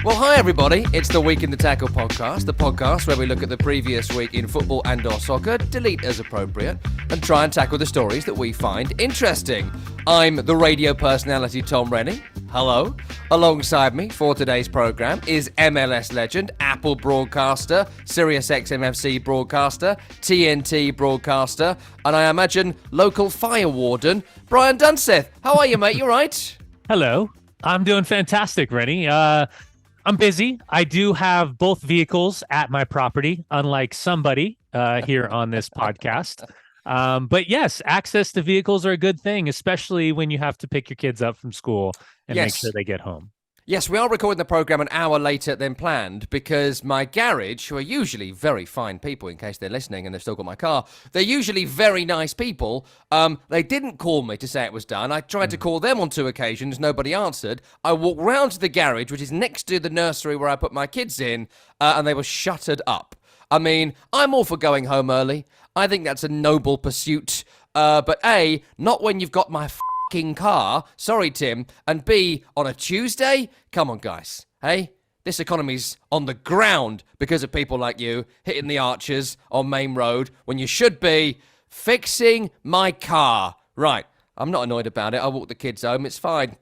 Well, hi everybody. It's the Week in the Tackle podcast, the podcast where we look at the previous week in football and/or soccer, delete as appropriate, and try and tackle the stories that we find interesting. I'm the radio personality Tom Rennie. Hello. Alongside me for today's programme is MLS legend, Apple broadcaster, Sirius XMFC broadcaster, TNT broadcaster, and I imagine local fire warden, Brian Dunseth. How are you, mate? You all right? Hello. I'm doing fantastic, Rennie. I'm busy. I do have both vehicles at my property, unlike somebody here on this podcast. But yes, access to vehicles are a good thing, especially when you have to pick your kids up from school and make sure they get home. Yes, we are recording the programme an hour later than planned because my garage, who are usually very fine people in case they're listening and they've still got my car, they're usually very nice people. They didn't call me to say it was done. I tried to call them on 2 occasions. Nobody answered. I walked round to the garage, which is next to the nursery where I put my kids in, and they were shuttered up. I mean, I'm all for going home early. I think that's a noble pursuit. But A, not when you've got my car, sorry Tim, and B, on a Tuesday? Come on guys, hey? This economy's on the ground because of people like you hitting the arches on Main Road when you should be fixing my car. Right, I'm not annoyed about it. I'll walk the kids home, it's fine.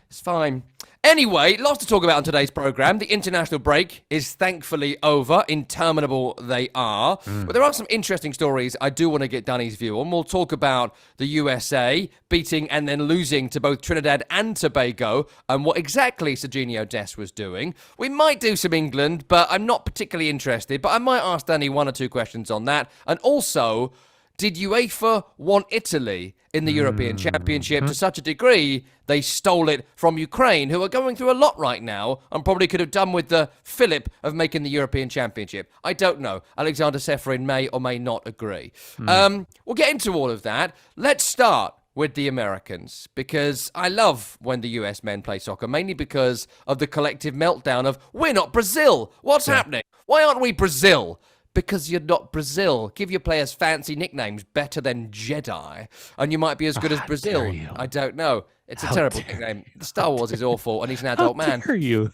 It's fine. Anyway, lots to talk about on today's programme. The international break is thankfully over. Interminable they are. But there are some interesting stories I do want to get Danny's view on. We'll talk about the USA beating and then losing to both Trinidad and Tobago and what exactly Sergino Dest was doing. We might do some England, but I'm not particularly interested. But I might ask Danny 1 or 2 questions on that. And also, did UEFA want Italy in the European Championship to such a degree they stole it from Ukraine, who are going through a lot right now and probably could have done with the fillip of making the European Championship? I don't know. Aleksander Ceferin may or may not agree. We'll get into all of that. Let's start with the Americans, because I love when the US men play soccer, mainly because of the collective meltdown of, we're not Brazil. What's happening? Why aren't we Brazil? Because you're not Brazil. Give your players fancy nicknames better than Jedi, and you might be as good as Brazil. I don't know. It's a terrible nickname. Star Wars is awful, and he's an adult man. How dare you?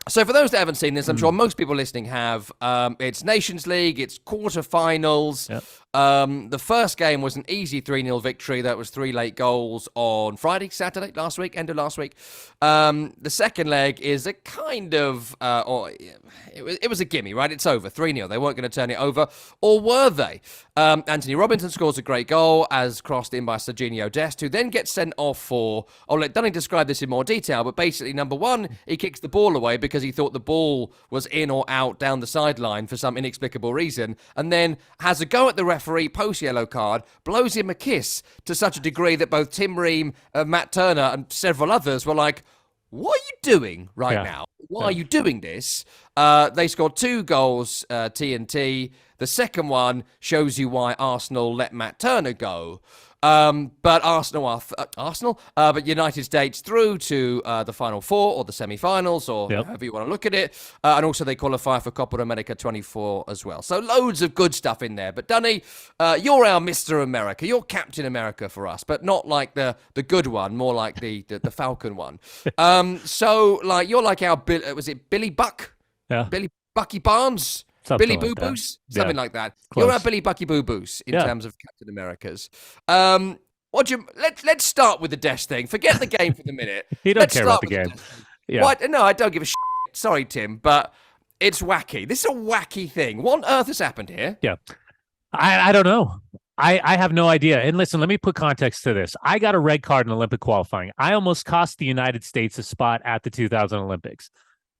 So for those that haven't seen this, I'm sure most people listening have. It's Nations League. It's quarterfinals. Yep. The first game was an easy 3-0 victory. That was 3 late goals on Friday, Saturday, end of last week. The second leg is a kind of, it was a gimme, right? It's over, 3-0. They weren't going to turn it over, or were they? Anthony Robinson scores a great goal as crossed in by Sergino Dest, who then gets sent off for, I'll let Dunny describe this in more detail, but basically, number one, he kicks the ball away because he thought the ball was in or out down the sideline for some inexplicable reason, and then has a go at the referee post-yellow card, blows him a kiss to such a degree that both Tim Ream, Matt Turner, and several others were like, what are you doing now? Why are you doing this? They scored 2 goals, TNT. The second one shows you why Arsenal let Matt Turner go. But but United States through to the Final Four or the semi-finals or however you want to look at it. And also they qualify for Copa America 24 as well. So loads of good stuff in there. But Dunny, you're our Mr. America. You're Captain America for us, but not like the good one, more like the Falcon one. So like you're like our, was it Billy Buck? Yeah. Billy Bucky Barnes? Something Billy like Boo Boos? that. Something Yeah. like that. Close. You're our Billy Bucky Boo Boos in terms of Captain Americas. Let's start with the Dest thing. Forget the game for the minute. You don't care about the game. Yeah. What? No, I don't give a shit. Sorry, Tim, but it's wacky. This is a wacky thing. What on earth has happened here? Yeah. I don't know. I have no idea. And listen, let me put context to this. I got a red card in Olympic qualifying. I almost cost the United States a spot at the 2000 Olympics.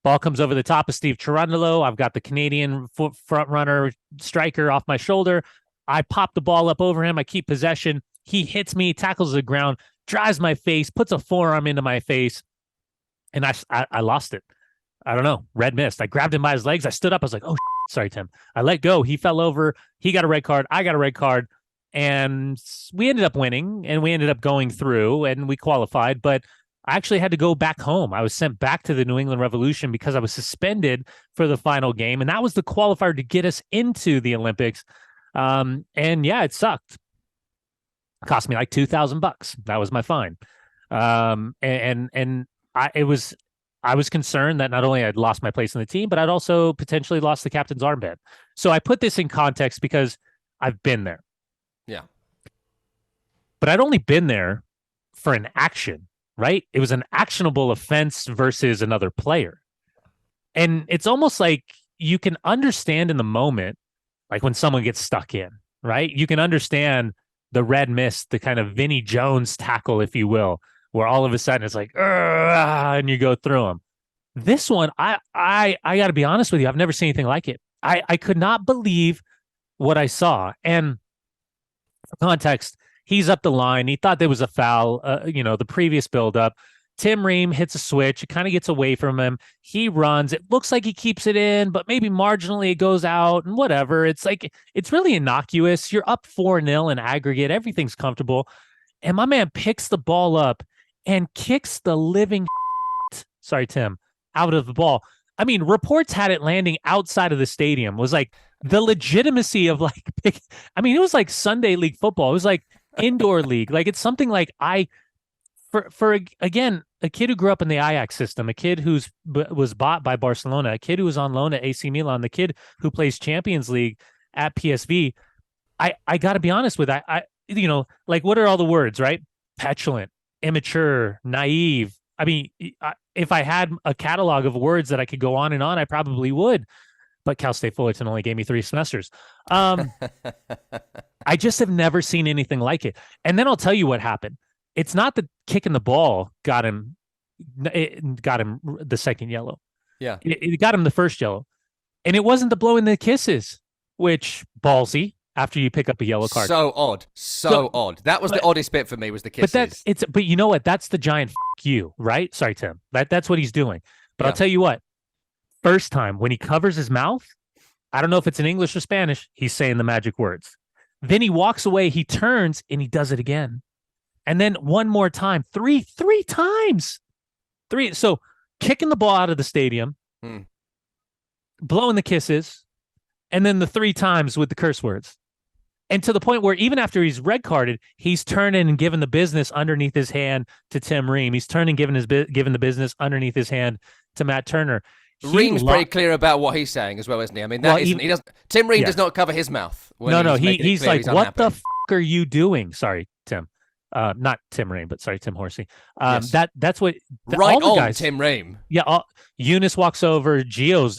Ball comes over the top of Steve Cherundolo. I've got the Canadian front runner striker off my shoulder. I pop the ball up over him. I keep possession. He hits me, tackles the ground, drives my face, puts a forearm into my face, and I lost it. I don't know. Red mist. I grabbed him by his legs. I stood up. I was like, oh, sorry, Tim. I let go. He fell over. He got a red card. I got a red card. And we ended up winning, and we ended up going through, and we qualified. But I actually had to go back home. I was sent back to the New England Revolution because I was suspended for the final game. And that was the qualifier to get us into the Olympics. And yeah, it sucked. It cost me like $2,000. That was my fine. It was I was concerned that not only I'd lost my place in the team, but I'd also potentially lost the captain's armband. So I put this in context because I've been there. Yeah. But I'd only been there for an action, right? It was an actionable offense versus another player. And it's almost like you can understand in the moment, like when someone gets stuck in, right? You can understand the red mist, the kind of Vinnie Jones tackle, if you will, where all of a sudden it's like, and you go through them. This one, I got to be honest with you, I've never seen anything like it. I could not believe what I saw. And for context, he's up the line. He thought there was a foul, the previous buildup. Tim Ream hits a switch. It kind of gets away from him. He runs. It looks like he keeps it in, but maybe marginally it goes out and whatever. It's like, it's really innocuous. You're up 4-0 in aggregate. Everything's comfortable. And my man picks the ball up and kicks the living sorry, Tim, out of the ball. I mean, reports had it landing outside of the stadium. It was like the legitimacy of like, it was like Sunday league football. It was like indoor league. Like it's something like again, a kid who grew up in the Ajax system, a kid was bought by Barcelona, a kid who was on loan at AC Milan, the kid who plays Champions League at PSV. I got to be honest with like what are all the words, right? Petulant, immature, naive. I mean, if I had a catalog of words that I could go on and on, I probably would. But Cal State Fullerton only gave me 3 semesters. I just have never seen anything like it. And then I'll tell you what happened. It's not that kicking the ball got him the second yellow. Yeah. It got him the first yellow. And it wasn't the blowing the kisses, which ballsy after you pick up a yellow card. So odd. So odd. That was the oddest bit for me was the kisses. But you know what? That's the giant you, right? Sorry, Tim. That's what he's doing. But I'll tell you what. First time when he covers his mouth, I don't know if it's in English or Spanish, he's saying the magic words. Then he walks away, he turns, and he does it again. And then one more time, three times. So kicking the ball out of the stadium, blowing the kisses, and then the 3 times with the curse words. And to the point where even after he's red carded, he's turning and giving the business underneath his hand to Tim Ream. He's turning and giving the business underneath his hand to Matt Turner. Ream's pretty clear about what he's saying as well, isn't he? I mean, Tim Ream does not cover his mouth. He's like, what the f*** are you doing? Sorry, Tim. Not Tim Ream, but sorry, Tim Horsey. Yes. That's what all the guys, Tim Ream. Yeah, Eunice walks over. Gio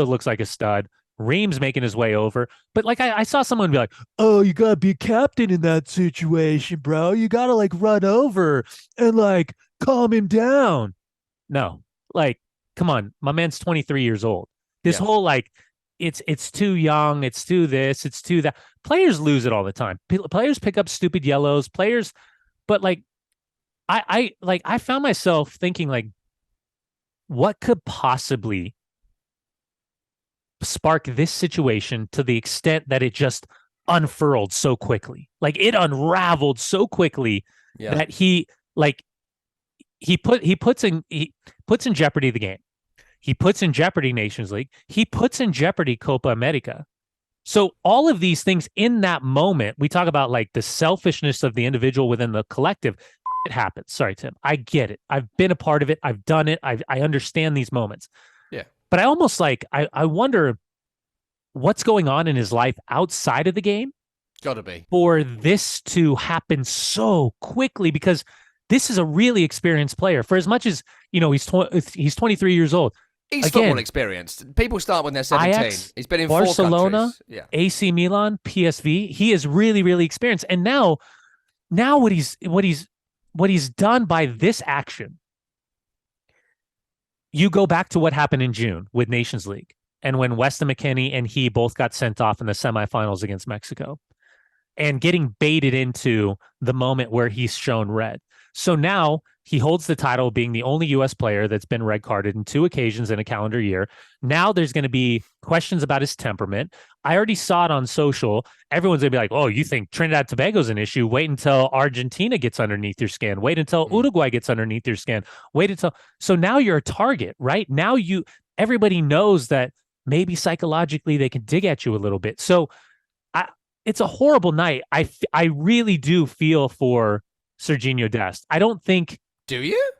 looks like a stud. Ream's making his way over. But like I saw someone be like, oh, you gotta be a captain in that situation, bro. You gotta like run over and like calm him down. No, like, come on, my man's 23 years old. This whole like it's too young, it's too this, it's too that. Players lose it all the time. Players pick up stupid yellows. But like I found myself thinking like, what could possibly spark this situation to the extent that it just unfurled so quickly? Like it unraveled so quickly that he puts in jeopardy the game. He puts in jeopardy Nations League. He puts in jeopardy Copa America. So all of these things in that moment, we talk about like the selfishness of the individual within the collective. It happens. Sorry, Tim. I get it. I've been a part of it. I've done it. I understand these moments. Yeah. But I almost like, I wonder what's going on in his life outside of the game. Gotta be. For this to happen so quickly, because this is a really experienced player. For as much as, he's 23 years old. He's football experienced. People start when they're 17. Ajax, He's been in Barcelona, 4 countries. AC Milan, PSV. He is really, really experienced. And now what he's done by this action, you go back to what happened in June with Nations League and when Weston McKennie and he both got sent off in the semifinals against Mexico and getting baited into the moment where he's shown red. So now he holds the title of being the only U.S. player that's been red carded in 2 occasions in a calendar year. Now there's going to be questions about his temperament. I already saw it on social. Everyone's going to be like, oh, you think Trinidad and Tobago's an issue? Wait until Argentina gets underneath your skin. Wait until Uruguay gets underneath your skin. So now you're a target, right? Now everybody knows that maybe psychologically they can dig at you a little bit. So it's a horrible night. I really do feel for Sergino Dest. I don't think. Do you?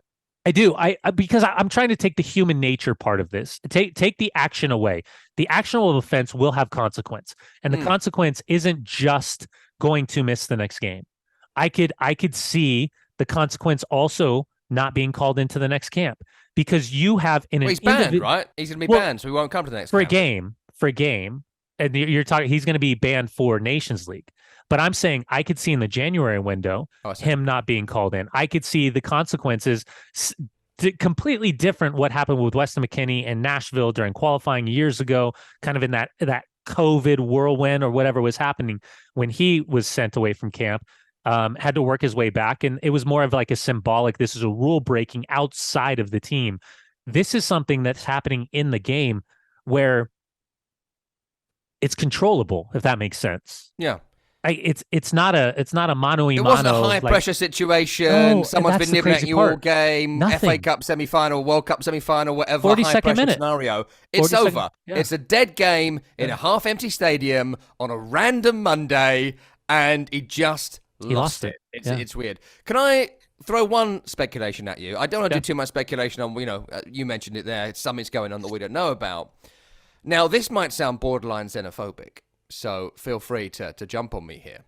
I do. Because I'm trying to take the human nature part of this. Take the action away. The actionable offense will have consequence, and the consequence isn't just going to miss the next game. I could see the consequence also not being called into the next camp because you have in Well, an he's banned, right? He's going to be banned, so he won't come to the next for a camp. game, and you're talking he's going to be banned for Nations League. But I'm saying I could see in the January window him not being called in. I could see the consequences completely different what happened with Weston McKennie and Nashville during qualifying years ago, kind of in that COVID whirlwind or whatever was happening when he was sent away from camp. Had to work his way back, and it was more of like a symbolic, this is a rule breaking outside of the team. This is something that's happening in the game where it's controllable, if that makes sense. Yeah. It's not a mano a mano. It wasn't a high pressure situation. Someone's been nibbling at you all game. Nothing. FA Cup semi-final, World Cup semi-final, whatever. 42nd minute scenario. It's over. Yeah. It's a dead game in a half-empty stadium on a random Monday, and he just lost it. It's weird. Can I throw one speculation at you? I don't want to do too much speculation on. You mentioned it there. Something's going on that we don't know about. Now, this might sound borderline xenophobic, so feel free to jump on me here.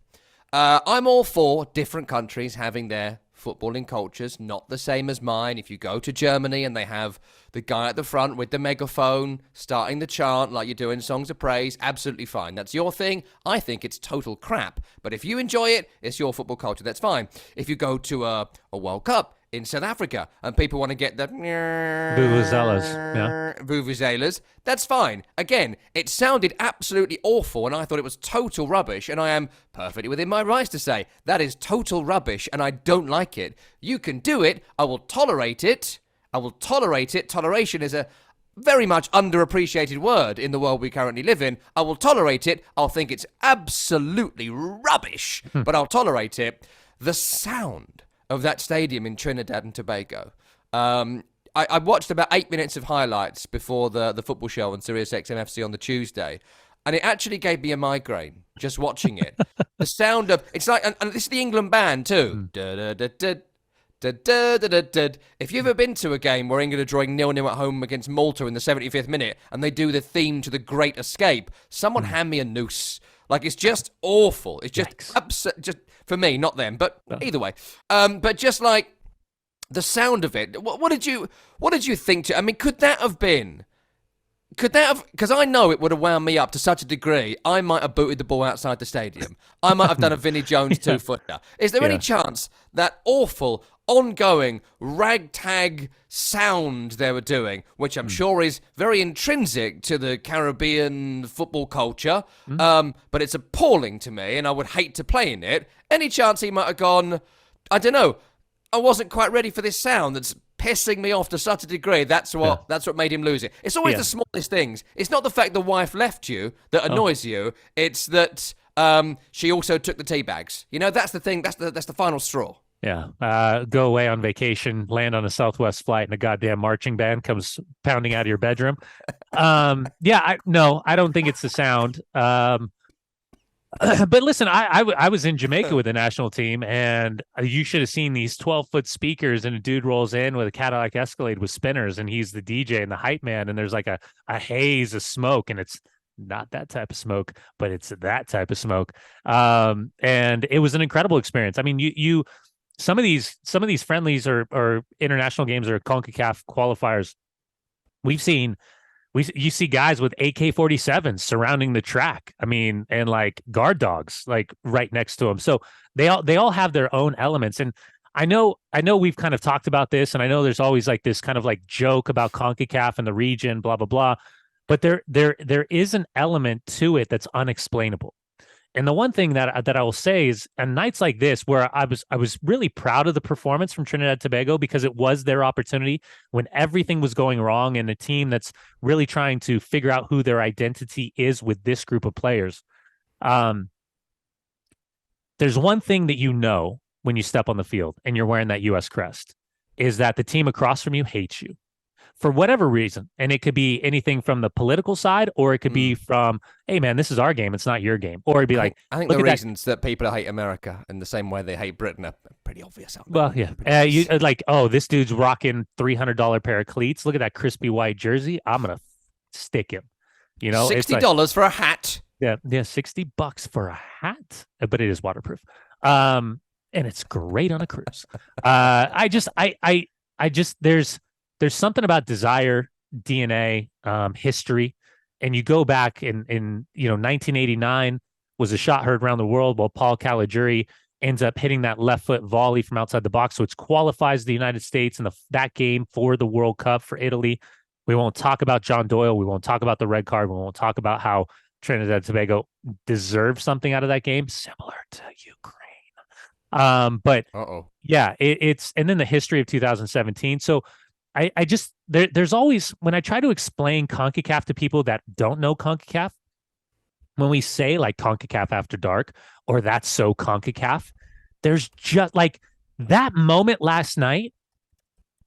I'm all for different countries having their footballing cultures, not the same as mine. If you go to Germany and they have the guy at the front with the megaphone starting the chant like you're doing songs of praise, absolutely fine. That's your thing. I think it's total crap. But if you enjoy it, it's your football culture. That's fine. If you go to a World Cup in South Africa and people want to get the vuvuzelas, that's fine. Again, it sounded absolutely awful and I thought it was total rubbish, and I am perfectly within my rights to say that is total rubbish and I don't like it. You can do it. I will tolerate it. Toleration is a very much underappreciated word in the world we currently live in. I will tolerate it. I'll think it's absolutely rubbish, but I'll tolerate it. The sound of that stadium in Trinidad and Tobago. I watched about 8 minutes of highlights before the football show on Sirius XM FC on the Tuesday, and it actually gave me a migraine just watching it. The sound of it's like, and this is the England band too. If you've ever been to a game where England are drawing 0-0 at home against Malta in the 75th minute and they do the theme to The Great Escape, someone hand me a noose. Like, it's just awful. It's just just for me, not them, but either way. But just like the sound of it, what did you think? I mean, could that have? Because I know it would have wound me up to such a degree, I might have booted the ball outside the stadium. I might have done a Vinnie Jones 2-footer. Is there any chance that awful, ongoing, ragtag sound they were doing, which I'm sure is very intrinsic to the Caribbean football culture, but it's appalling to me and I would hate to play in it, any chance he might have gone, I don't know, I wasn't quite ready for this sound that's pissing me off to such a degree, that's what made him lose it. It's always the smallest things. It's not the fact the wife left you that annoys you. It's that she also took the tea bags. That's the thing. That's the final straw. Yeah. Go away on vacation, land on a Southwest flight, and a goddamn marching band comes pounding out of your bedroom. I don't think it's the sound. But listen, I was in Jamaica with the national team, and you should have seen these 12-foot speakers, and a dude rolls in with a Cadillac Escalade with spinners, and he's the DJ and the hype man, and there's like a haze of smoke, and it's not that type of smoke, but it's that type of smoke. And it was an incredible experience. I mean, you some of these friendlies or international games or CONCACAF qualifiers, you see guys with AK-47s surrounding the track. I mean, and like guard dogs, like right next to them. So they all have their own elements. And I know we've kind of talked about this, and I know there's always like this kind of like joke about CONCACAF and the region, blah, blah, blah. But there is an element to it that's unexplainable. And the one thing that I will say is, on nights like this, where I was really proud of the performance from Trinidad and Tobago, because it was their opportunity when everything was going wrong, and a team that's really trying to figure out who their identity is with this group of players. There's one thing that when you step on the field and you're wearing that U.S. crest, is that the team across from you hates you. for whatever reason. And it could be anything from the political side, or it could be from, hey, man, this is our game. It's not your game. Or it'd be I think look the at reasons that people hate America in the same way they hate Britain are pretty obvious out there. Well, yeah. You oh, this dude's rocking $300 pair of cleats. Look at that crispy white jersey. I'm going to stick him. You know, $60 for a hat. Yeah, $60 for a hat, but it is waterproof. And it's great on a cruise. There's something about desire, DNA, history, and you go back in 1989 was a shot heard around the world while Paul Caligiuri ends up hitting that left foot volley from outside the box, so it qualifies the United States in that game for the World Cup for Italy. We won't talk about John Doyle. We won't talk about the red card. We won't talk about how Trinidad and Tobago deserved something out of that game, similar to Ukraine. But yeah, it's and then the history of 2017. So there's always, when I try to explain CONCACAF to people that don't know CONCACAF, when we say like CONCACAF After Dark or that's so CONCACAF, there's just like that moment last night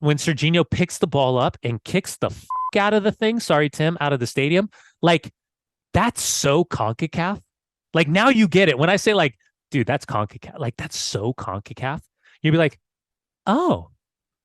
when Sergiño picks the ball up and kicks the out of the thing. Sorry, Tim, out of the stadium. Like, that's so CONCACAF. Like, now you get it. When I say like, dude, that's CONCACAF. Like, that's so CONCACAF. You'd be like, oh,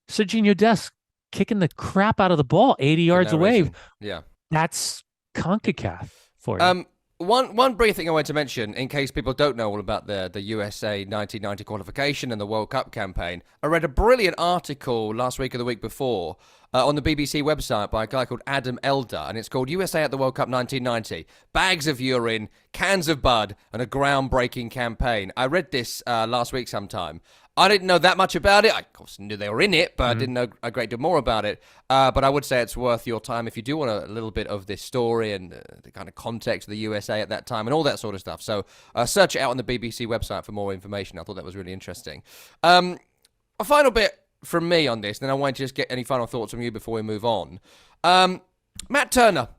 Sergino Dest kicking the crap out of the ball 80 yards away. Yeah. That's CONCACAF for you. One brief thing I wanted to mention, in case people don't know all about the USA 1990 qualification and the World Cup campaign, I read a brilliant article last week or the week before on the BBC website by a guy called Adam Elder, and it's called USA at the World Cup 1990, Bags of Urine, Cans of Bud, and a Groundbreaking Campaign. I read this last week sometime. I didn't know that much about it. I, of course, knew they were in it, but I didn't know a great deal more about it. But I would say it's worth your time if you do want a little bit of this story and the kind of context of the USA at that time and all that sort of stuff. So search it out on the BBC website for more information. I thought that was really interesting. A final bit from me on this, then I want to just get any final thoughts from you before we move on. Matt Turner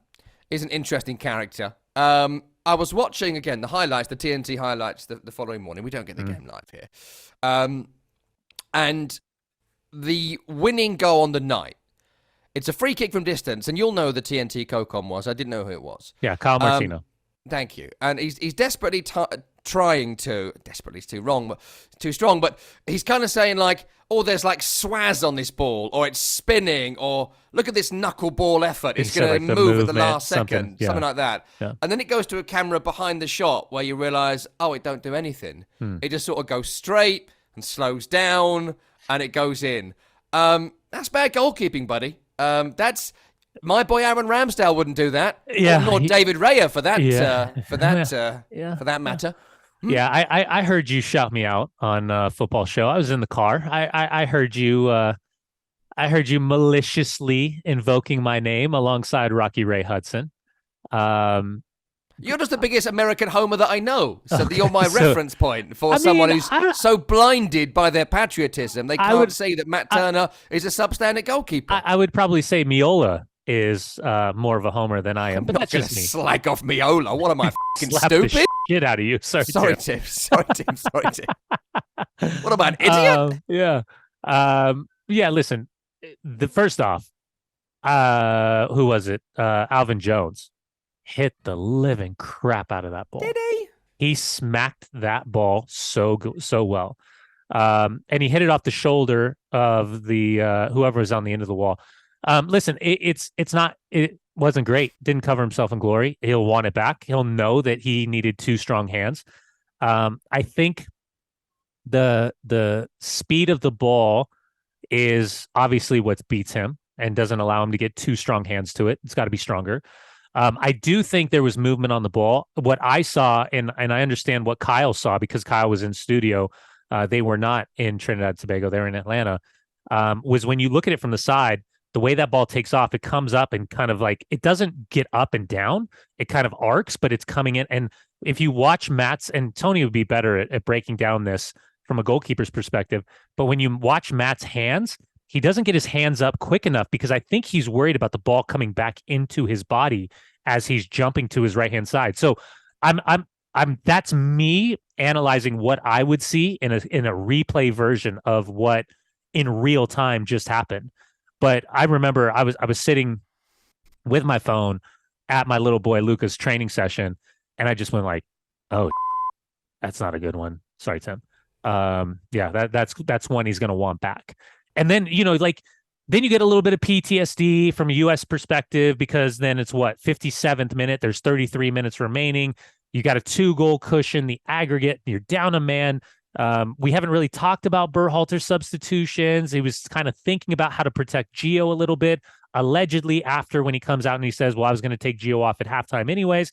is an interesting character. I was watching, again, the highlights, the TNT highlights the following morning. We don't get the game live here. And the winning goal on the night, it's a free kick from distance, and you'll know who the TNT co-com was. I didn't know who it was. Yeah, Kyle Martino. Thank you. And he's desperately trying to, desperately is too strong, but he's kind of saying like, oh, there's like swaz on this ball, or it's spinning, or look at this knuckleball effort. It's going to move at the last second, something like that. Yeah. And then it goes to a camera behind the shot where you realize, oh, it don't do anything. It just sort of goes straight and slows down, and it goes in. That's bad goalkeeping, buddy. That's my boy Aaron Ramsdale wouldn't do that. Yeah, nor David Raya for that. For that matter. Yeah, I heard you shout me out on Football Show. I was in the car. I heard you. I heard you maliciously invoking my name alongside Rocky Ray Hudson. You're just the biggest American homer that I know. So you're my reference point for someone who's so blinded by their patriotism. They can't see that Matt Turner is a substandard goalkeeper. I would probably say Miola is more of a homer than I am. But that's just me. Slag off Miola. What am I, fucking stupid? The shit out of you. Sorry, Tim. Sorry, Tim. What about an idiot? Yeah, listen. First off, who was it? Alvin Jones hit the living crap out of that ball. Did he? He smacked that ball so well. And he hit it off the shoulder of the whoever was on the end of the wall. Listen, it wasn't great. Didn't cover himself in glory. He'll want it back. He'll know that he needed two strong hands. I think the speed of the ball is obviously what beats him and doesn't allow him to get two strong hands to it. It's got to be stronger. I do think there was movement on the ball. What I saw, and I understand what Kyle saw because Kyle was in studio. They were not in Trinidad and Tobago. They were in Atlanta. Was when you look at it from the side, the way that ball takes off, it comes up and kind of like, it doesn't get up and down. It kind of arcs, but it's coming in. And if you watch Matt's, and Tony would be better at breaking down this from a goalkeeper's perspective, but when you watch Matt's hands, he doesn't get his hands up quick enough because I think he's worried about the ball coming back into his body as he's jumping to his right-hand side. So that's me analyzing what I would see in a replay version of what in real time just happened. But I remember I was sitting with my phone at my little boy Luca's training session, and I just went like, "Oh, that's not a good one. Sorry, Tim. Yeah, that's one he's going to want back." And then, then you get a little bit of PTSD from a U.S. perspective, because then it's 57th minute. There's 33 minutes remaining. You got a 2-goal cushion, the aggregate. You're down a man. We haven't really talked about Berhalter's substitutions. He was kind of thinking about how to protect Gio a little bit. Allegedly, after when he comes out and he says, "Well, I was going to take Gio off at halftime anyways."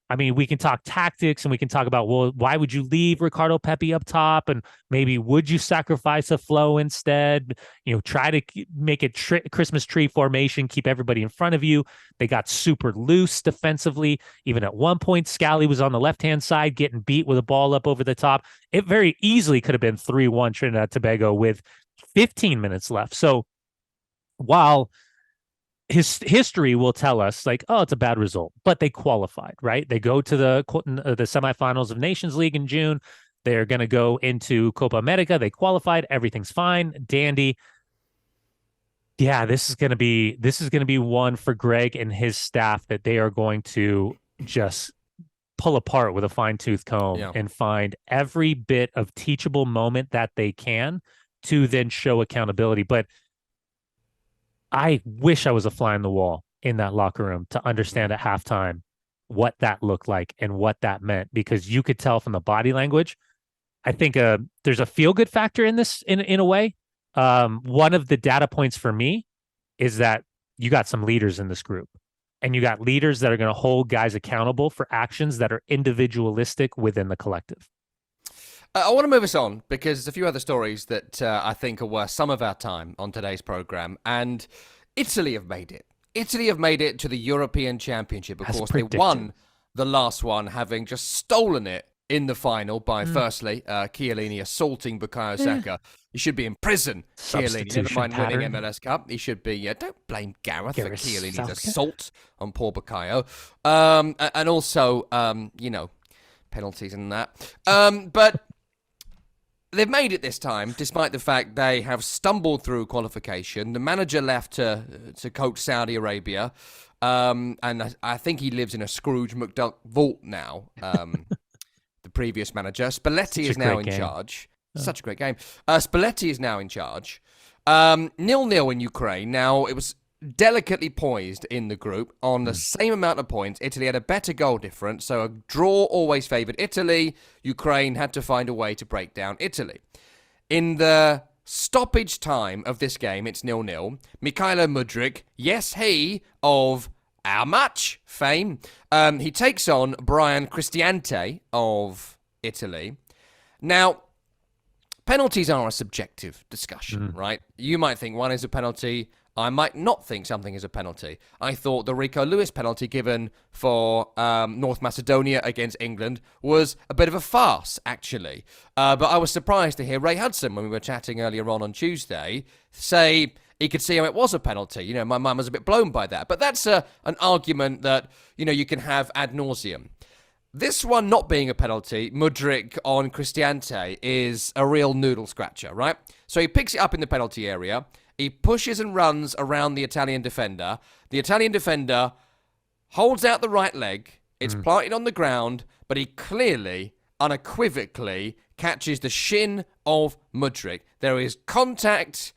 I mean, we can talk tactics and we can talk about, well, why would you leave Ricardo Pepi up top? And maybe would you sacrifice a flow instead? Try to make it Christmas tree formation, keep everybody in front of you. They got super loose defensively. Even at one point, Scally was on the left-hand side getting beat with a ball up over the top. It very easily could have been 3-1 Trinidad and Tobago with 15 minutes left. So while his history will tell us like, oh, it's a bad result, but they qualified, right? They go to the semifinals of Nations League in June. They're going to go into Copa America. They qualified. Everything's fine. Dandy. Yeah, this is going to be one for Greg and his staff that they are going to just pull apart with a fine-tooth comb and find every bit of teachable moment that they can to then show accountability. But I wish I was a fly on the wall in that locker room to understand at halftime what that looked like and what that meant, because you could tell from the body language. I think there's a feel-good factor in this in a way. One of the data points for me is that you got some leaders in this group, and you got leaders that are going to hold guys accountable for actions that are individualistic within the collective. I want to move us on because there's a few other stories that I think are worth some of our time on today's program. And Italy have made it. Italy have made it to the European Championship. Of course, they won the last one, having just stolen it in the final by, firstly, Chiellini assaulting Bukayo Saka. He should be in prison, Chiellini. Never mind winning MLS Cup. He should be. Don't blame Gareth for Chiellini's assault on poor Bukayo. And also, penalties and that. But they've made it this time, despite the fact they have stumbled through qualification. The manager left to coach Saudi Arabia, and I think he lives in a Scrooge McDuck vault now. The previous manager, Spalletti, is now in charge. Such a great game. Spalletti is now in charge. 0-0 in Ukraine. Now, it was delicately poised in the group on the same amount of points. Italy had a better goal difference, so a draw always favoured Italy. Ukraine had to find a way to break down Italy. In the stoppage time of this game, it's 0-0. Mikhailo Mudryk, yes, he of Our Match fame, he takes on Brian Cristante of Italy. Now, penalties are a subjective discussion, right? You might think one is a penalty. I might not think something is a penalty. I thought the Rico Lewis penalty given for North Macedonia against England was a bit of a farce, actually. But I was surprised to hear Ray Hudson, when we were chatting earlier on Tuesday, say he could see how it was a penalty. My mind was a bit blown by that. But that's an argument that, you can have ad nauseum. This one not being a penalty, Mudryk on Cristante, is a real noodle scratcher, right? So he picks it up in the penalty area. He pushes and runs around the Italian defender. The Italian defender holds out the right leg. It's planted on the ground, but he clearly, unequivocally, catches the shin of Mudryk. There is contact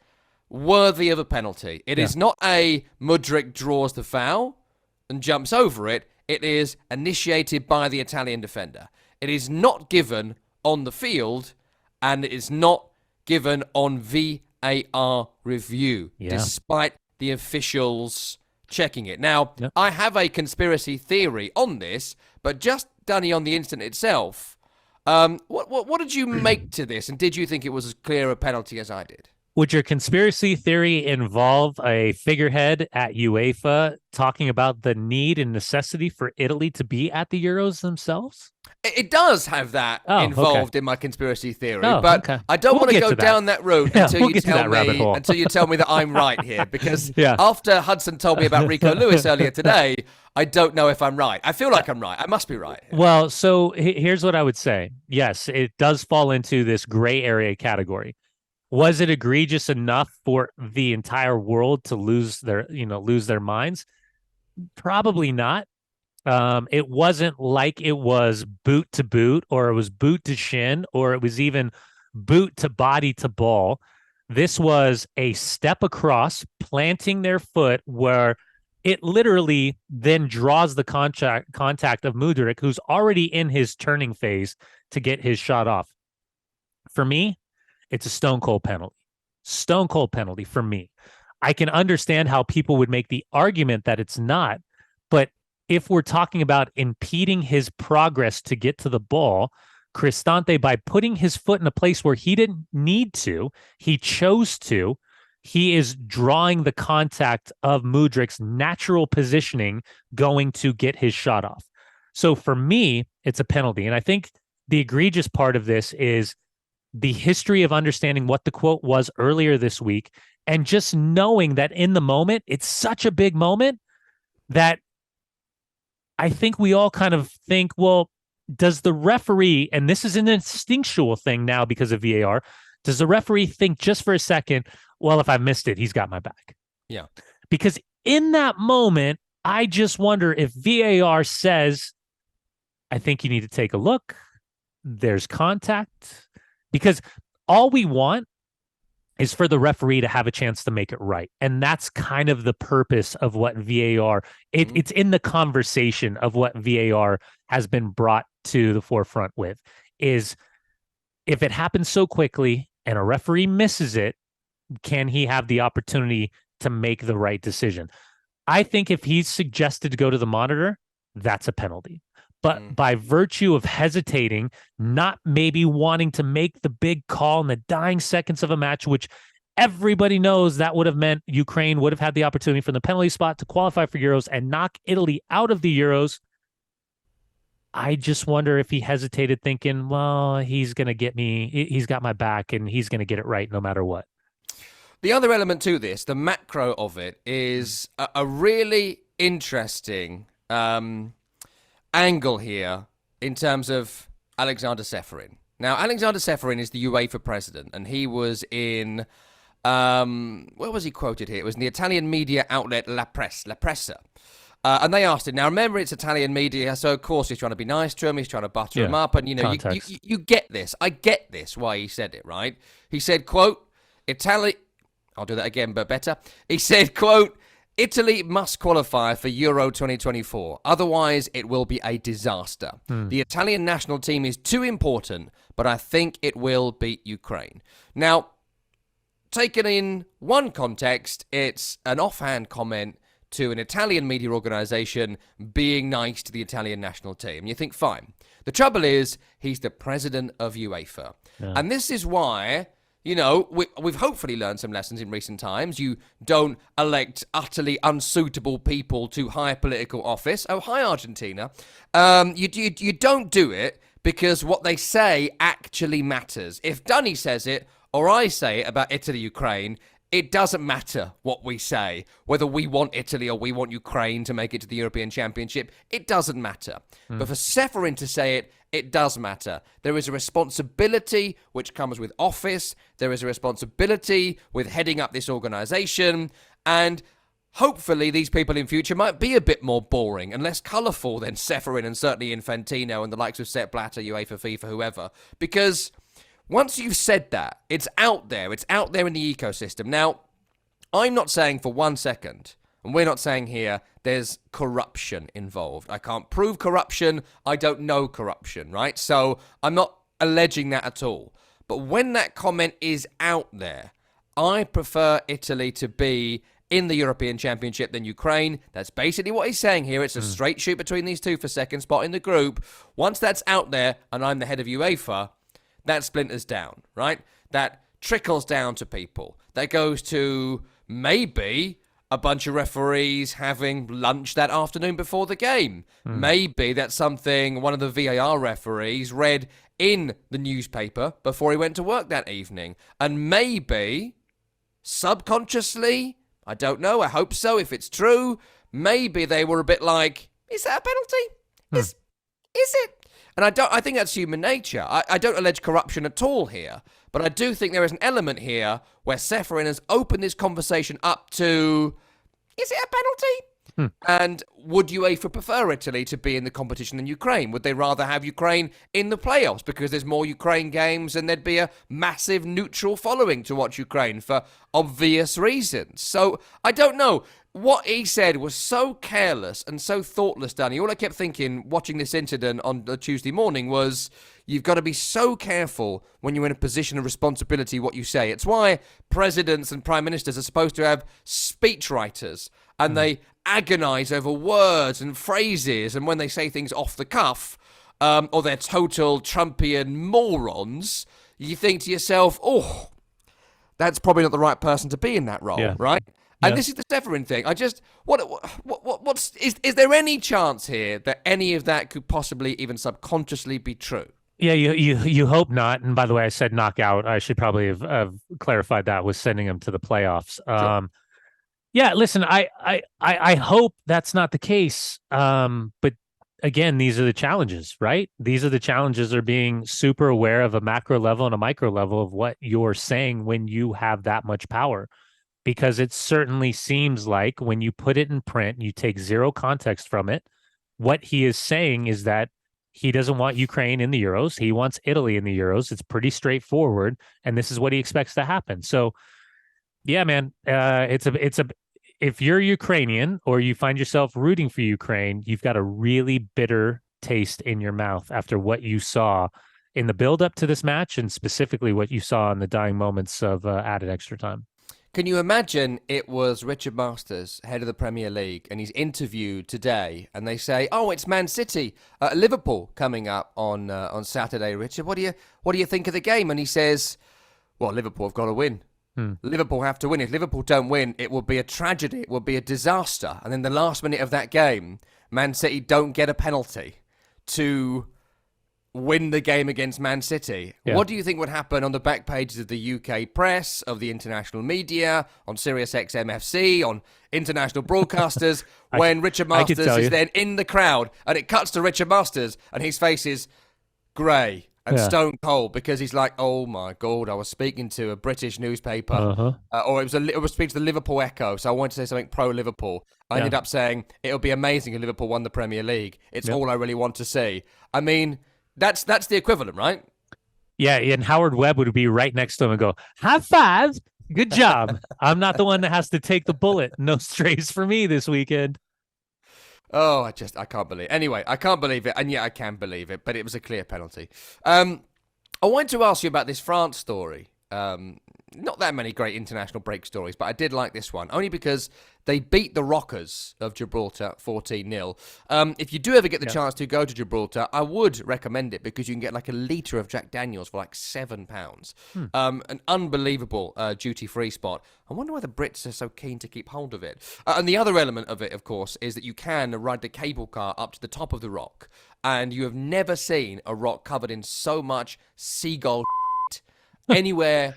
worthy of a penalty. It is not a Mudryk draws the foul and jumps over it. It is initiated by the Italian defender. It is not given on the field, and it is not given on VAR review, despite the officials checking it. Now, I have a conspiracy theory on this, but just, Danny, on the incident itself, what did you make to this, and did you think it was as clear a penalty as I did? Would your conspiracy theory involve a figurehead at UEFA talking about the need and necessity for Italy to be at the Euros themselves? It does have that involved in my conspiracy theory, but I don't want to go down that road until you tell me that I'm right here, because after Hudson told me about Rico Lewis earlier today, I don't know if I'm right. I feel like I'm right. I must be right. Well, so here's what I would say. Yes, it does fall into this gray area category. Was it egregious enough for the entire world to lose their minds? Probably not. It wasn't like it was boot to boot, or it was boot to shin, or it was even boot to body to ball. This was a step across, planting their foot where it literally then draws the contact of Mudryk, who's already in his turning phase to get his shot off. For me, it's a stone cold penalty. Stone cold penalty for me. I can understand how people would make the argument that it's not, but if we're talking about impeding his progress to get to the ball, Cristante, by putting his foot in a place where he didn't need to, he chose to, he is drawing the contact of Mudryk's natural positioning going to get his shot off. So for me, it's a penalty. And I think the egregious part of this is the history of understanding what the quote was earlier this week, and just knowing that in the moment, it's such a big moment that I think we all kind of think, well, does the referee, and this is an instinctual thing now because of VAR, does the referee think just for a second, well, if I missed it, he's got my back? Yeah. Because in that moment, I just wonder if VAR says, I think you need to take a look. There's contact. Because all we want is for the referee to have a chance to make it right. And that's kind of the purpose of what VAR, it's in the conversation of what VAR has been brought to the forefront with, is if it happens so quickly and a referee misses it, can he have the opportunity to make the right decision? I think if he's suggested to go to the monitor, that's a penalty. But by virtue of hesitating, not maybe wanting to make the big call in the dying seconds of a match, which everybody knows that would have meant Ukraine would have had the opportunity from the penalty spot to qualify for Euros and knock Italy out of the Euros. I just wonder if he hesitated thinking, well, he's going to get me, he's got my back and he's going to get it right no matter what. The other element to this, the macro of it, is a really interesting angle here in terms of Aleksander Ceferin. Now, Aleksander Ceferin is the UEFA president, and he was in, where was he quoted here? It was in the Italian media outlet La Pressa. And they asked him, now remember it's Italian media, so of course he's trying to be nice to him, he's trying to butter him up, and you get this. I get this, why he said it, right? He said, quote, I'll do that again, but better. He said, quote, Italy must qualify for Euro 2024. Otherwise, it will be a disaster. The Italian national team is too important, but I think it will beat Ukraine. Now, taken in one context, it's an offhand comment to an Italian media organization being nice to the Italian national team. You think, fine. The trouble is, he's the president of UEFA. Yeah. And this is why, you know, we've hopefully learned some lessons in recent times. You don't elect utterly unsuitable people to high political office. Oh, hi, Argentina. You don't do it because what they say actually matters. If Dunny says it, or I say it about Italy-Ukraine, it doesn't matter what we say, whether we want Italy or we want Ukraine to make it to the European Championship. It doesn't matter. But for Ceferin to say it, it does matter. There is a responsibility which comes with office. There is a responsibility with heading up this organization. And hopefully these people in future might be a bit more boring and less colourful than Ceferin and certainly Infantino and the likes of Sepp Blatter, UEFA, FIFA, whoever. Because once you've said that, it's out there. It's out there in the ecosystem. Now, I'm not saying for 1 second, and we're not saying here, there's corruption involved. I can't prove corruption. I don't know corruption, right? So I'm not alleging that at all. But when that comment is out there, I prefer Italy to be in the European Championship than Ukraine. That's basically what he's saying here. It's a straight shoot between these two for second spot in the group. Once that's out there, and I'm the head of UEFA, that splinters down, right? That trickles down to people. That goes to maybe a bunch of referees having lunch that afternoon before the game. Maybe that's something one of the VAR referees read in the newspaper before he went to work that evening. And maybe, subconsciously, I don't know, I hope so, if it's true, maybe they were a bit like, is that a penalty? Is it? And I think that's human nature. I don't allege corruption at all here, but I do think there is an element here where Ceferin has opened this conversation up to, is it a penalty? And would UEFA prefer Italy to be in the competition than Ukraine? Would they rather have Ukraine in the playoffs because there's more Ukraine games and there'd be a massive neutral following to watch Ukraine for obvious reasons? So I don't know. What he said was so careless and so thoughtless, Danny. All I kept thinking watching this incident on the Tuesday morning was you've got to be so careful when you're in a position of responsibility what you say. It's why presidents and prime ministers are supposed to have speechwriters and they agonize over words and phrases, and when they say things off the cuff or they're total Trumpian morons, you think to yourself, oh, that's probably not the right person to be in that role, right? And this is the Ceferin thing. I just, is there any chance here that any of that could possibly even subconsciously be true? Yeah, you hope not. And by the way, I said knockout. I should probably have clarified that with sending them to the playoffs. Sure. Yeah, listen, I hope that's not the case. But again, these are the challenges, right? These are the challenges of being super aware of a macro level and a micro level of what you're saying when you have that much power. Because it certainly seems like when you put it in print, you take zero context from it. What he is saying is that he doesn't want Ukraine in the Euros. He wants Italy in the Euros. It's pretty straightforward. And this is what he expects to happen. So, yeah, man, if you're Ukrainian or you find yourself rooting for Ukraine, you've got a really bitter taste in your mouth after what you saw in the build up to this match and specifically what you saw in the dying moments of added extra time. Can you imagine it was Richard Masters, head of the Premier League, and he's interviewed today, and they say, "Oh, it's Man City, Liverpool coming up on Saturday." Richard, what do you think of the game? And he says, "Well, Liverpool have got to win. Liverpool have to win. If Liverpool don't win, it will be a tragedy. It will be a disaster." And then the last minute of that game, Man City don't get a penalty to win the game against Man City. Yeah. What do you think would happen on the back pages of the UK press, of the international media, on Sirius XM FC, on international broadcasters, when Richard Masters is then in the crowd and it cuts to Richard Masters and his face is grey and stone cold because he's like, "Oh my God, I was speaking to a British newspaper or it was speaking to the Liverpool Echo, so I wanted to say something pro-Liverpool. I ended up saying, it'll be amazing if Liverpool won the Premier League. It's all I really want to see." I mean, that's the equivalent, right? Yeah, and Howard Webb would be right next to him and go, "High five, good job. I'm not the one that has to take the bullet. No strays for me this weekend." Oh, I can't believe it. Anyway, I can't believe it, and yet I can believe it, but it was a clear penalty. I wanted to ask you about this France story. Not that many great international break stories, but I did like this one, only because they beat the Rockers of Gibraltar 14-0. If you do ever get the chance to go to Gibraltar, I would recommend it because you can get like a litre of Jack Daniels for like £7. An unbelievable duty-free spot. I wonder why the Brits are so keen to keep hold of it. And the other element of it, of course, is that you can ride the cable car up to the top of the rock, and you have never seen a rock covered in so much seagull anywhere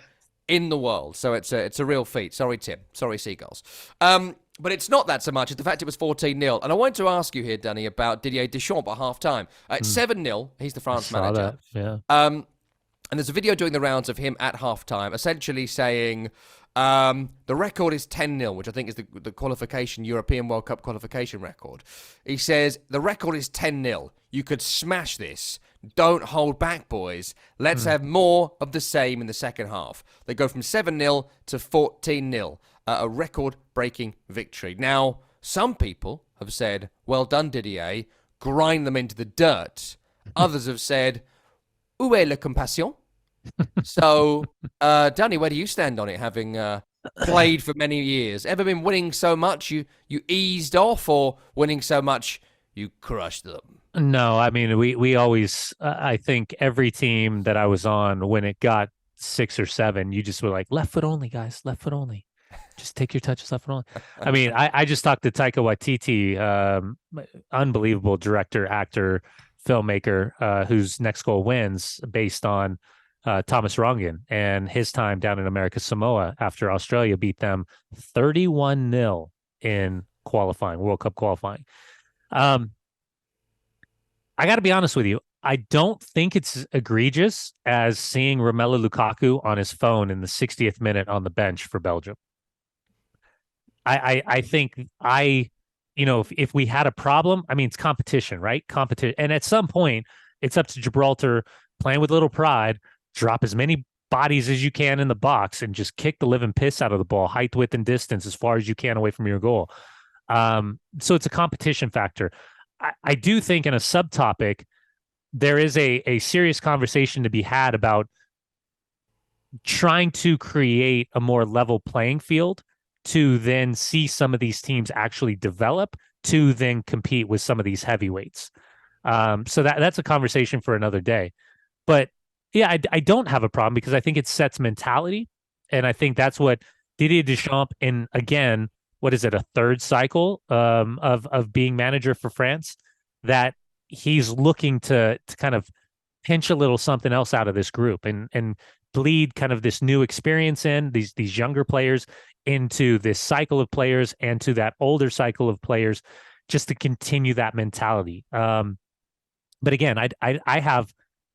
in the world. So it's a real feat. Sorry, Tim. Sorry, seagulls. But it's not that so much. It's the fact it was 14-0. And I wanted to ask you here, Danny, about Didier Deschamps at half-time. It's 7-0. He's the France manager. And there's a video doing the rounds of him at half-time, essentially saying the record is 10-0, which I think is the qualification, European World Cup qualification record. He says, the record is 10-0. You could smash this. Don't hold back, boys. Let's have more of the same in the second half. They go from 7-0 to 14-0, a record-breaking victory. Now, some people have said, well done, Didier, grind them into the dirt. Others have said, où est la compassion? So, Danny, where do you stand on it, having played for many years? Ever been winning so much you eased off, or winning so much you crushed them? No, I mean, we always, I think every team that I was on, when it got 6 or 7, you just were like, left foot only, guys, left foot only. Just take your touches left foot only. I mean, I just talked to Taika Waititi, unbelievable director, actor, filmmaker, whose Next Goal Wins based on Thomas Rongen and his time down in America Samoa after Australia beat them 31-0 in qualifying, World Cup qualifying. I got to be honest with you. I don't think it's egregious as seeing Romelu Lukaku on his phone in the 60th minute on the bench for Belgium. I think if we had a problem, I mean, it's competition, right? Competition. And at some point, it's up to Gibraltar playing with little pride, drop as many bodies as you can in the box and just kick the living piss out of the ball, height, width, and distance as far as you can away from your goal. So it's a competition factor. I do think in a subtopic, there is a serious conversation to be had about trying to create a more level playing field to then see some of these teams actually develop to then compete with some of these heavyweights. So that's a conversation for another day. But yeah, I don't have a problem because I think it sets mentality. And I think that's what Didier Deschamps in, again, what is it, a third cycle of being manager for France, that he's looking to kind of pinch a little something else out of this group and bleed kind of this new experience in these younger players into this cycle of players and to that older cycle of players, just to continue that mentality. But again, I have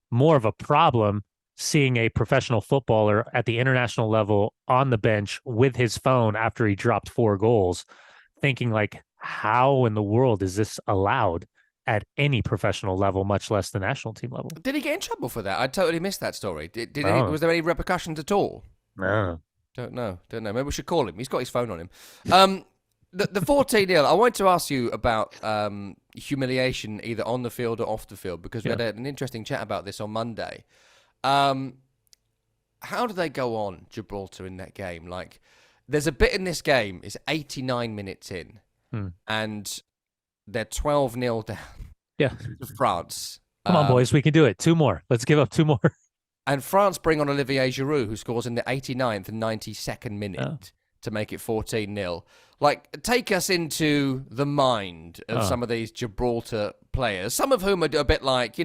more of a problem seeing a professional footballer at the international level on the bench with his phone after he dropped 4 goals, thinking like, how in the world is this allowed at any professional level, much less the national team level? Did he get in trouble for that? I totally missed that story. Was there any repercussions at all? No. Don't know. Maybe we should call him. He's got his phone on him. The 14-0, I wanted to ask you about humiliation either on the field or off the field, because we had an interesting chat about this on Monday. How do they go on, Gibraltar, in that game? Like, there's a bit in this game, it's 89 minutes in, and they're 12-0 down to France. Come on, boys, we can do it. 2 more. Let's give up 2 more. And France bring on Olivier Giroud, who scores in the 89th and 92nd minute to make it 14-0. Like, take us into the mind of some of these Gibraltar players, some of whom are a bit like,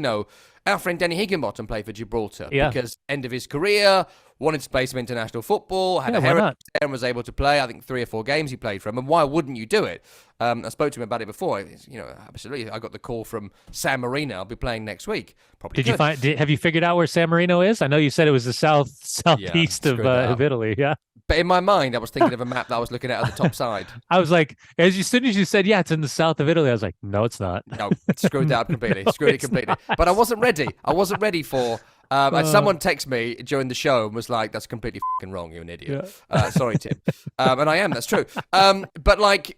our friend Denny Higginbottom played for Gibraltar because end of his career, wanted to play some international football, had a heritage there and was able to play, I think, 3 or 4 games he played for him. And why wouldn't you do it? I spoke to him about it before. Absolutely. I got the call from San Marino. I'll be playing next week. Probably. Have you figured out where San Marino is? I know you said it was the southeast of Italy. Yeah. But in my mind, I was thinking of a map that I was looking at the top side. I was like, as soon as you said, it's in the south of Italy, I was like, no, it's not. No, screwed that up completely. Screwed it completely. Not. But I wasn't ready. For... and someone texted me during the show and was like, that's completely fucking wrong. You're an idiot. Yeah. Sorry, Tim. And I am. That's true. But like...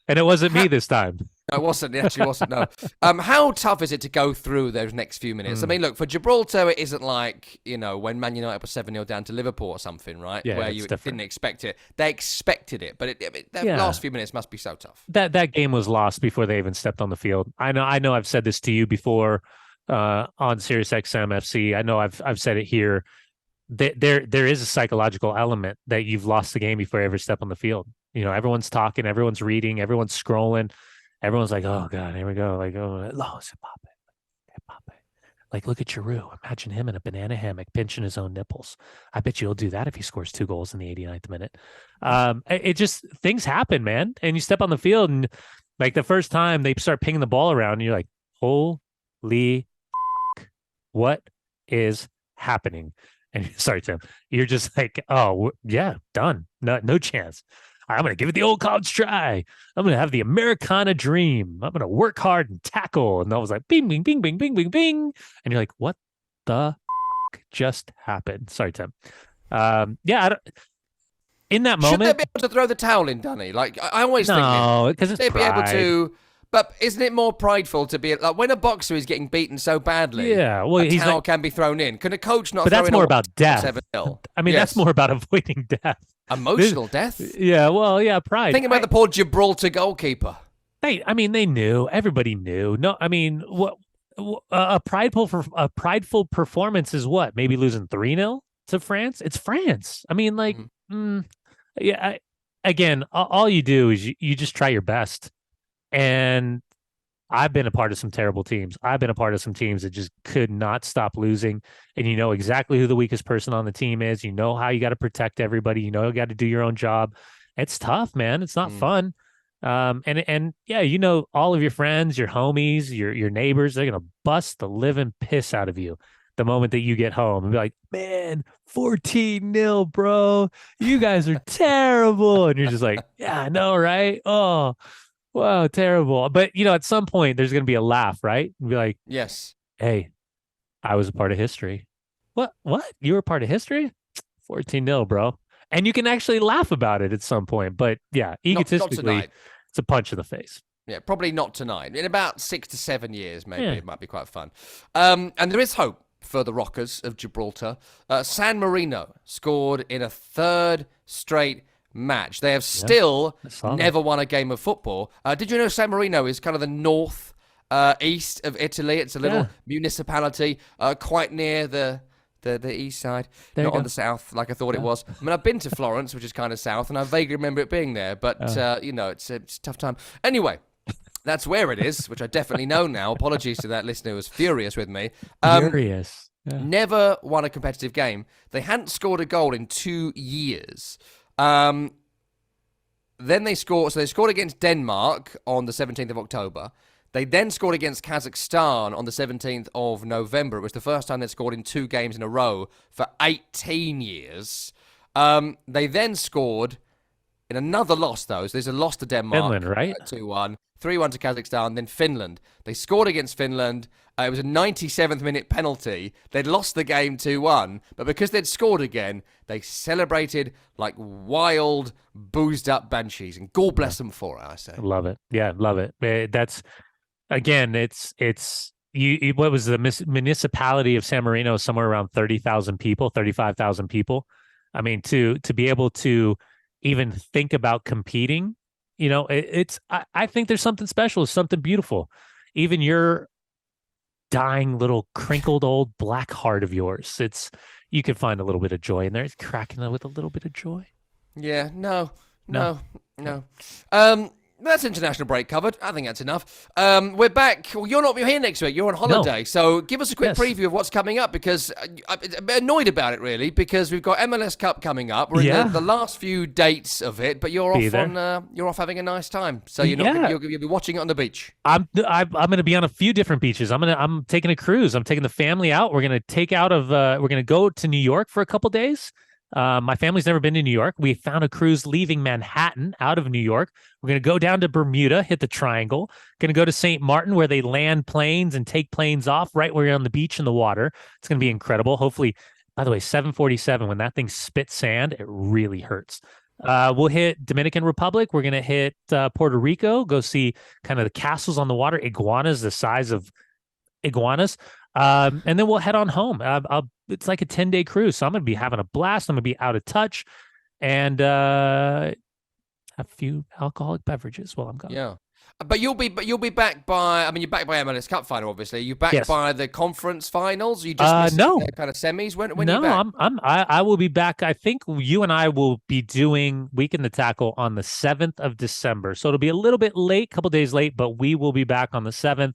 And it wasn't me this time. No, it wasn't. It actually wasn't, no. How tough is it to go through those next few minutes? I mean, look, for Gibraltar, it isn't like, when Man United was 7-0 down to Liverpool or something, right? Yeah, where you didn't expect it. They expected it, but the last few minutes must be so tough. That game was lost before they even stepped on the field. I know I've said this to you before on Sirius XM FC. I know I've said it here. There is a psychological element that you've lost the game before you ever step on the field. Everyone's talking, everyone's reading, everyone's scrolling. Everyone's like, oh, God, here we go. Like, oh, it's Mbappe. Like, look at Giroud. Imagine him in a banana hammock pinching his own nipples. I bet you he'll do that if he scores 2 goals in the 89th minute. It just, things happen, man. And you step on the field and, like, the first time they start pinging the ball around, and you're like, holy what is happening? And sorry, Tim, you're just like, oh, yeah, done. No chance. I'm going to give it the old college try. I'm going to have the Americana dream. I'm going to work hard and tackle. And I was like, bing, bing, bing, bing, bing, bing, bing. And you're like, what the just happened? Sorry, Tim. In that moment. Should they be able to throw the towel in, Danny? Like, I always think. No, because it's pride. Be able to. But isn't it more prideful to be like when a boxer is getting beaten so badly? Yeah, well, a towel can be thrown in. Can a coach not? But that's more about death. 7-0? I mean, that's more about avoiding death. Emotional death. Yeah, well, yeah, pride. Thinking about the poor Gibraltar goalkeeper. They knew. Everybody knew. No, I mean, what a prideful performance is what? Maybe losing 3-0 to France. It's France. I mean, like, again, all you do is you just try your best. And I've been a part of some terrible teams. I've been a part of some teams that just could not stop losing. And you know exactly who the weakest person on the team is. You know how you got to protect everybody. You know you got to do your own job. It's tough, man. It's not fun. And yeah, all of your friends, your homies, your neighbors, they're gonna bust the living piss out of you the moment that you get home and be like, man, 14-0, bro. You guys are terrible. And you're just like, yeah, I know, right? Oh, wow, terrible. But at some point there's gonna be a laugh, right? And be like, Yes. hey, I was a part of history. What? You were a part of history? 14-0, bro. And you can actually laugh about it at some point. But yeah, Not egotistically, tonight. it's a punch in the face. Yeah, probably not tonight. In about 6 to 7 years, maybe Yeah. it might be quite fun. And there is hope for the Rockers of Gibraltar. San Marino scored in a third straight match. They have still never won a game of football. Did you know San Marino is kind of the north east of Italy? It's a little municipality quite near the east side, not on the south like I thought it was. I mean, I've been to Florence, which is kind of south, and I vaguely remember it being there, but, it's a tough time. Anyway, that's where it is, which I definitely know now. Apologies to that listener who was furious with me. Furious. Yeah. Never won a competitive game. They hadn't scored a goal in 2 years. Then they scored against Denmark on the 17th of October. They then scored against Kazakhstan on the 17th of November. It was the first time they scored in 2 games in a row for 18 years. They then scored in another loss, though. So there's a loss to Denmark. Finland, right? 2-1. 3-1 to Kazakhstan, then Finland. They scored against Finland. It was a 97th minute penalty. They'd lost the game 2-1, but because they'd scored again, they celebrated like wild, boozed up banshees, and God bless them for it, I say. Love it. Yeah, love it. That's, again, it's you what was the municipality of San Marino? Somewhere around 30,000 people, 35,000 people. I mean, to be able to even think about competing, I think there's something special, something beautiful. Even your dying little crinkled old black heart of yours, you can find a little bit of joy in there. It's cracking it with a little bit of joy. Yeah, no. That's international break covered. I think that's enough. We're back. Well, you're here next week. You're on holiday. So give us a quick preview of what's coming up, because I'm annoyed about it, really, because we've got MLS Cup coming up. We're in the last few dates of it, but you're off having a nice time. So you'll be watching it on the beach. I'm going to be on a few different beaches. I'm taking a cruise. I'm taking the family out. We're going to go to New York for a couple days. My family's never been to New York. We found a cruise leaving Manhattan out of New York. We're going to go down to Bermuda, hit the Triangle. Going to go to St. Martin, where they land planes and take planes off right where you're on the beach in the water. It's going to be incredible. Hopefully, by the way, 747, when that thing spits sand, it really hurts. We'll hit Dominican Republic. We're going to hit Puerto Rico, go see kind of the castles on the water, iguanas the size of iguanas. And then we'll head on home. It's like a 10-day cruise, so I'm going to be having a blast. I'm going to be out of touch and have a few alcoholic beverages while I'm gone. Yeah. But you'll be back by. I mean, you're back by MLS Cup final, obviously. You're back by the conference finals. You just missed no kind of semis. When no, you back? I will be back. I think you and I will be doing Week in the Tackle on the 7th of December. So it'll be a little bit late, a couple days late, but we will be back on the 7th.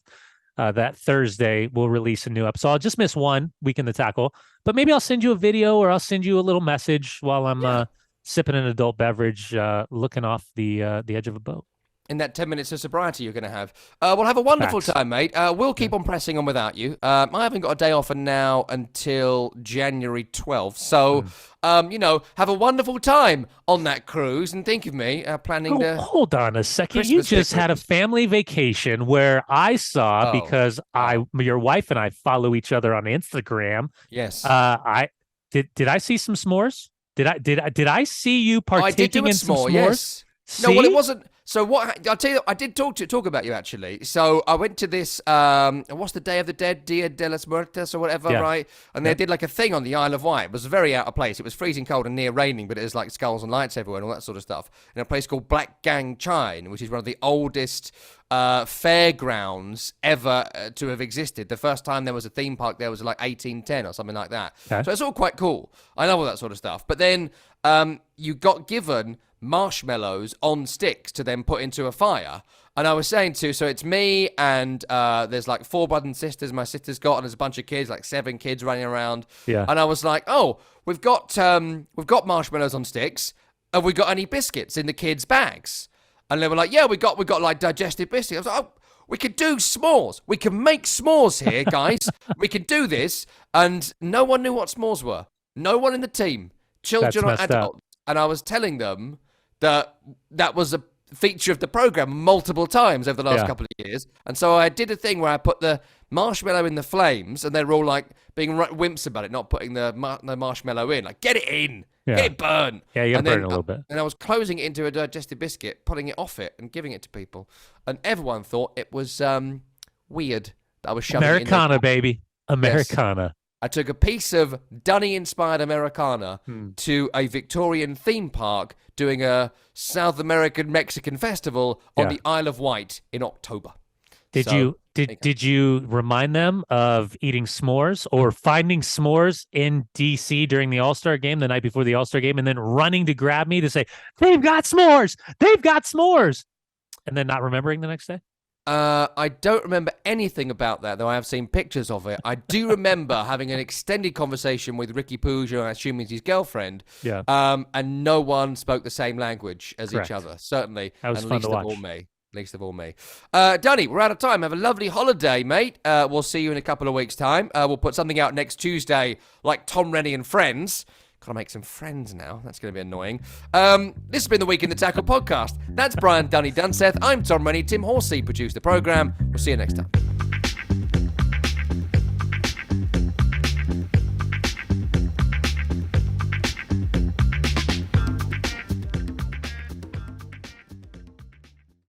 That Thursday we'll release a new episode. So I'll just miss 1 Week in the Tackle, but maybe I'll send you a video or I'll send you a little message while I'm sipping an adult beverage, looking off the edge of a boat. In that 10 minutes of sobriety you're going to have. We'll have a wonderful time, mate. We'll keep on pressing on without you. I haven't got a day off now until January 12th. So, have a wonderful time on that cruise and think of me planning to... Hold on a second. Christmas you just had a family vacation where I saw, because your wife and I follow each other on Instagram. Yes. Did I see some s'mores? Did I see you partaking in some s'mores? Yes. No, well, it wasn't... So what I'll tell you, I did talk about you actually. So I went to this, what's the Day of the Dead, Dia de los Muertos or whatever, right? And they did like a thing on the Isle of Wight. It was very out of place. It was freezing cold and near raining, but it was like skulls and lights everywhere and all that sort of stuff. In a place called Black Gang Chine, which is one of the oldest fairgrounds ever to have existed. The first time there was a theme park there was like 1810 or something like that. Okay. So it's all quite cool. I love all that sort of stuff. But then you got given marshmallows on sticks to then put into a fire. And I was saying so it's me and there's like 4 brothers and sisters my sister's got, and there's a bunch of kids, like 7 kids running around. Yeah. And I was like, we've got marshmallows on sticks. Have we got any biscuits in the kids' bags? And they were like, yeah, we got like digestive biscuits. I was like, oh, we could do s'mores. We can make s'mores here, guys. We can do this. And no one knew what s'mores were. No one in the team, children or adults. And I was telling them that was a feature of the program multiple times over the last couple of years. And so I did a thing where I put the marshmallow in the flames, and they were all like being wimps about it, not putting the marshmallow in. Like, get it in. Get it burnt. Yeah, you got to burn it a little bit. And I was closing it into a digestive biscuit, putting it off it, and giving it to people. And everyone thought it was weird that I was shoving Americana, it in there. Baby. Americana. Yes. I took a piece of Dunny-inspired Americana to a Victorian theme park doing a South Mexican festival on the Isle of Wight in October. Did you remind them of eating s'mores or finding s'mores in DC during the All-Star game, the night before the All-Star game, and then running to grab me to say, they've got s'mores, and then not remembering the next day? I don't remember anything about that, though I have seen pictures of it. I do remember having an extended conversation with Ricky Puig, I assume he's his girlfriend. Yeah. And no one spoke the same language as each other, certainly. That was fun to watch. Least of all me. Dunny, we're out of time. Have a lovely holiday, mate. We'll see you in a couple of weeks' time. We'll put something out next Tuesday, like Tom Rennie and Friends. Gotta make some friends now. That's going to be annoying. This has been the Week in the Tackle podcast. That's Brian Dunny Dunseth. I'm Tom Rennie. Tim Horsey produced the program. We'll see you next time.